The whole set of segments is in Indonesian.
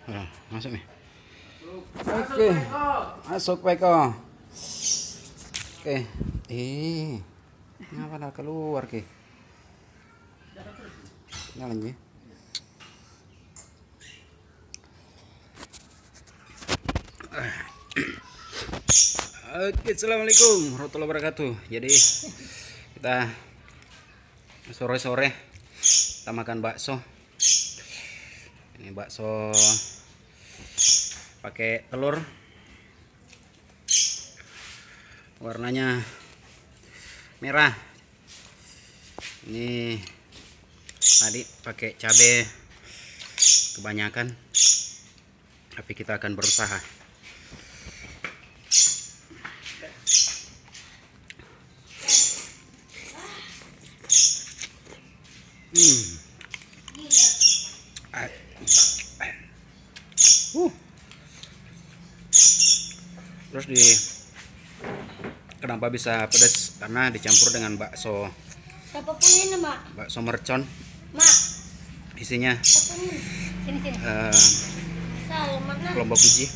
Nah, masuk nih. Oke, masuk Peko. Oke, ngapa dah keluar ke? Jalan je. Oke, assalamualaikum warahmatullahi wabarakatuh. Jadi kita sore-sore kita makan bakso. Ini bakso pakai telur, warnanya merah. Ini tadi pakai cabai kebanyakan, tapi kita akan berusaha. Terus kenapa bisa pedas? Karena dicampur dengan bakso. Siapa punya ini, Mak? Bakso mercon. Mak. Isinya Sini. Saya mana? kelompok biji.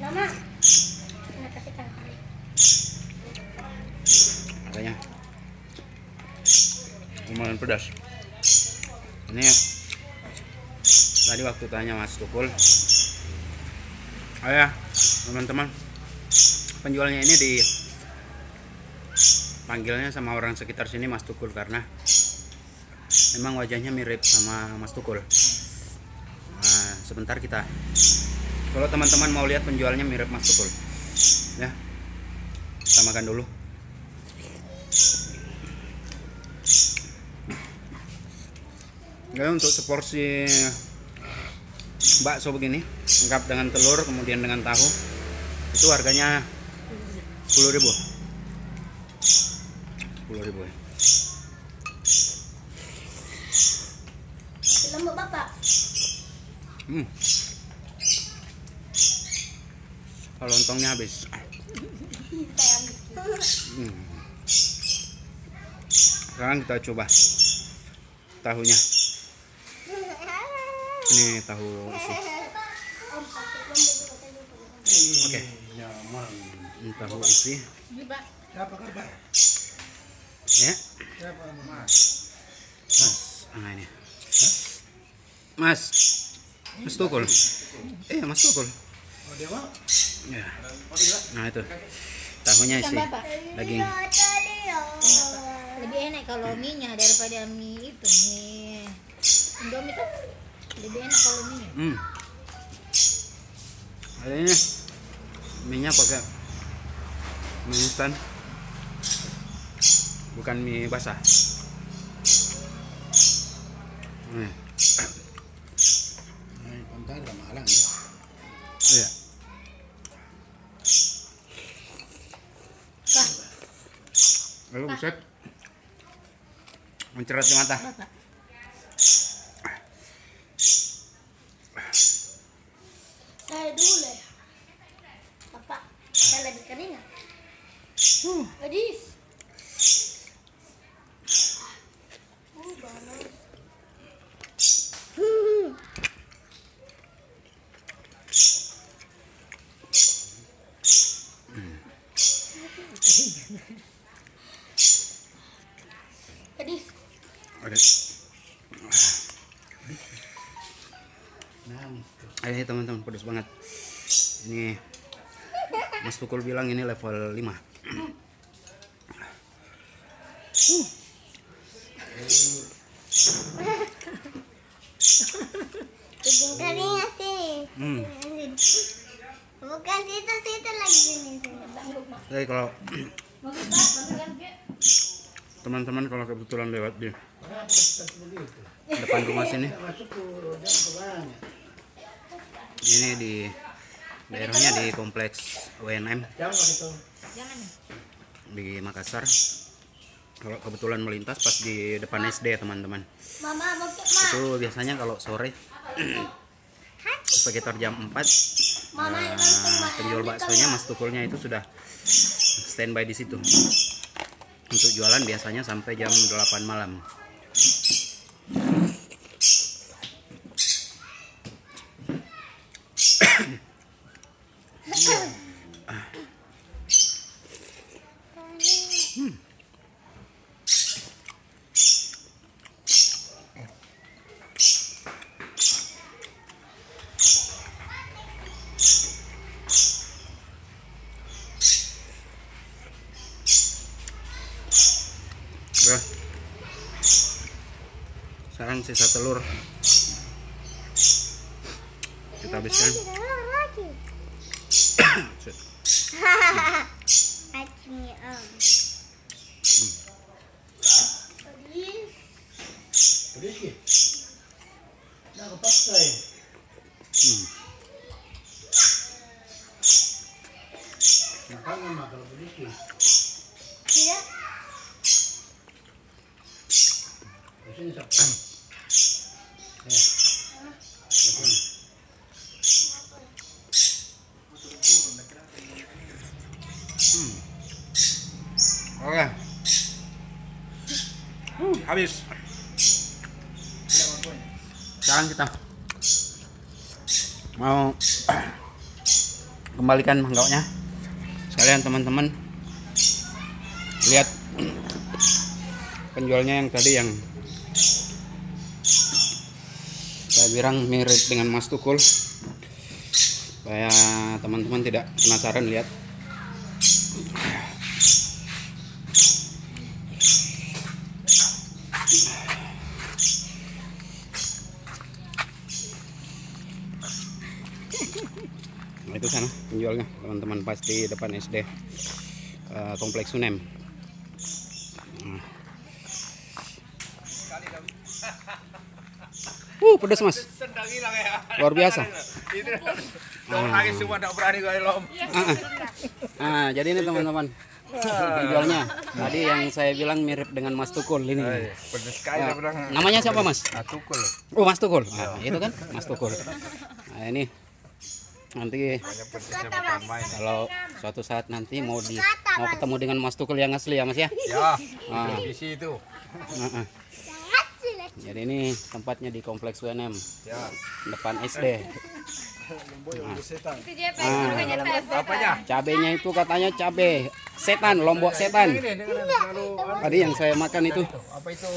Nama. Nah, kasih tangan. Makanya lumayan pedas. Ini tadi waktu tanya Mas Tukul, ayah teman-teman, penjualnya ini dipanggilnya sama orang sekitar sini Mas Tukul karena memang wajahnya mirip sama Mas Tukul. Nah, sebentar kalau teman-teman mau lihat penjualnya mirip Mas Tukul, ya kita makan dulu. Ya, untuk seporsi bakso begini lengkap dengan telur kemudian dengan tahu itu harganya 10.000. 10.000 ya. Masih lembut, Bapak. Kalau lontongnya habis. Saya ambil. Sekarang kita coba tahunya. Ini tahu isi. Oke. Ini tahu isi. Siapa kabar? Ya. Siapa Mas? Nah ini. Mas Tukul. Mas Tukul. Oh, dia mau? Ya. Nah itu. Tahunya isi daging. Lebih enak kalau mie-nya daripada mie itu. Mie Indomie kan lebih enak kalau mie-nya. Ini mie-nya pakai mie instan, bukan mie basah. Nah, kontar udah malang ya. Iya. Lalu buset, mencerat di mata. Saya dulu ya. Bapak, saya lagi keringat. Gadis. Panas. Gadis. Ini teman-teman pedas banget. Ini Mas Tukul bilang ini level 5. Bikin keringat sih. Bukan situ lagi sini. Jadi kalau teman-teman kalau kebetulan lewat di depan rumah sini, ini di daerahnya di kompleks WNM di Makassar. Kalau kebetulan melintas pas di depan SD teman-teman, itu biasanya kalau sore sekitar jam 4 penjual baksonya Mas Tukulnya itu sudah standby di situ untuk jualan, biasanya sampai jam 8 malam. Sekarang sisa telur kita habiskan. Sedikit. Nah, kepakai. Makan mah kalau sedikit. Tidak. Di sini sok. Oke. Habis. Sekarang kita mau kembalikan mangganya. Sekalian teman-teman lihat penjualnya yang tadi yang saya bilang mirip dengan Mas Tukul, supaya teman-teman tidak penasaran lihat. Nah, itu sana penjualnya teman-teman, pasti depan SD Kompleks Sunem. Pedas mas, luar biasa. Jadi ini teman-teman penjualnya tadi yang saya bilang mirip dengan Mas Tukul ini. Namanya siapa mas? Tukul. Oh Mas Tukul, itu kan Mas Tukul. Nah ini nanti kalau suatu saat nanti mau ketemu dengan Mas Tukul yang asli ya mas ya? Ya, di situ. Jadi ini tempatnya di Kompleks UNM, depan SD. Cabenya itu katanya cabe setan, lombok setan. Tadi yang saya makan itu. Apa itu?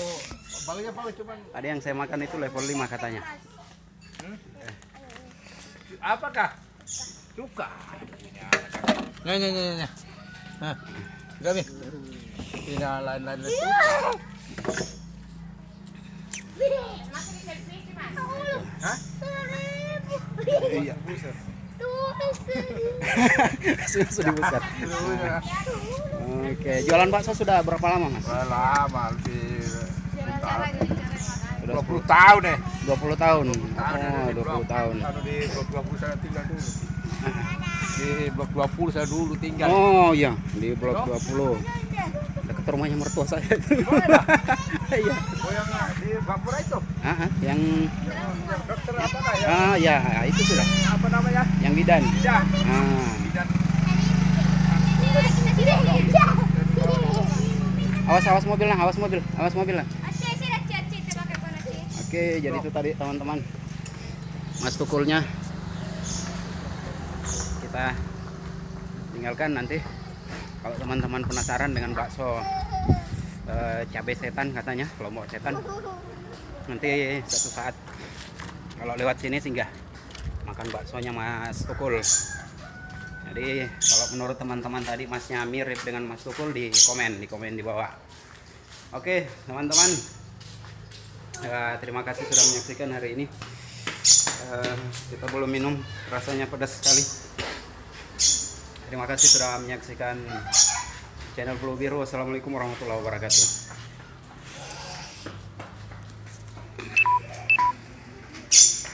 Tadi yang saya makan itu level 5 katanya. Apakah? Cuka. Nya. Nah. Gami. Tidak lain-lain itu. Hah? Iya, buset. Sudah buset. Oke, jualan bakso sudah berapa lama, Mas? Lama, lebih 20 tahun deh. 20 tahun. Oh, 20 tahun. Kalau di blok 20 saya tinggal dulu. Di blok 20 saya dulu tinggal. Oh iya, di blok 20. Dekat rumahnya mertua saya. Oh, ada? Iya. Oh, yang di Gapura itu? Yang Dokter apakah ya? ya, itu sudah. Apa namanya? Yang bidan. Bidan. Bidan. Awas mobilnya, awas mobilnya. Oke, jadi itu tadi teman-teman Mas Tukulnya kita tinggalkan. Nanti kalau teman-teman penasaran dengan bakso cabai setan katanya, lombok setan, nanti suatu saat kalau lewat sini singgah makan baksonya Mas Tukul. Jadi kalau menurut teman-teman tadi masnya mirip dengan Mas Tukul, di komen di bawah. Oke teman-teman, terima kasih sudah menyaksikan hari ini. Kita belum minum, rasanya pedas sekali. Terima kasih sudah menyaksikan channel Blue Biru. Assalamualaikum warahmatullahi wabarakatuh.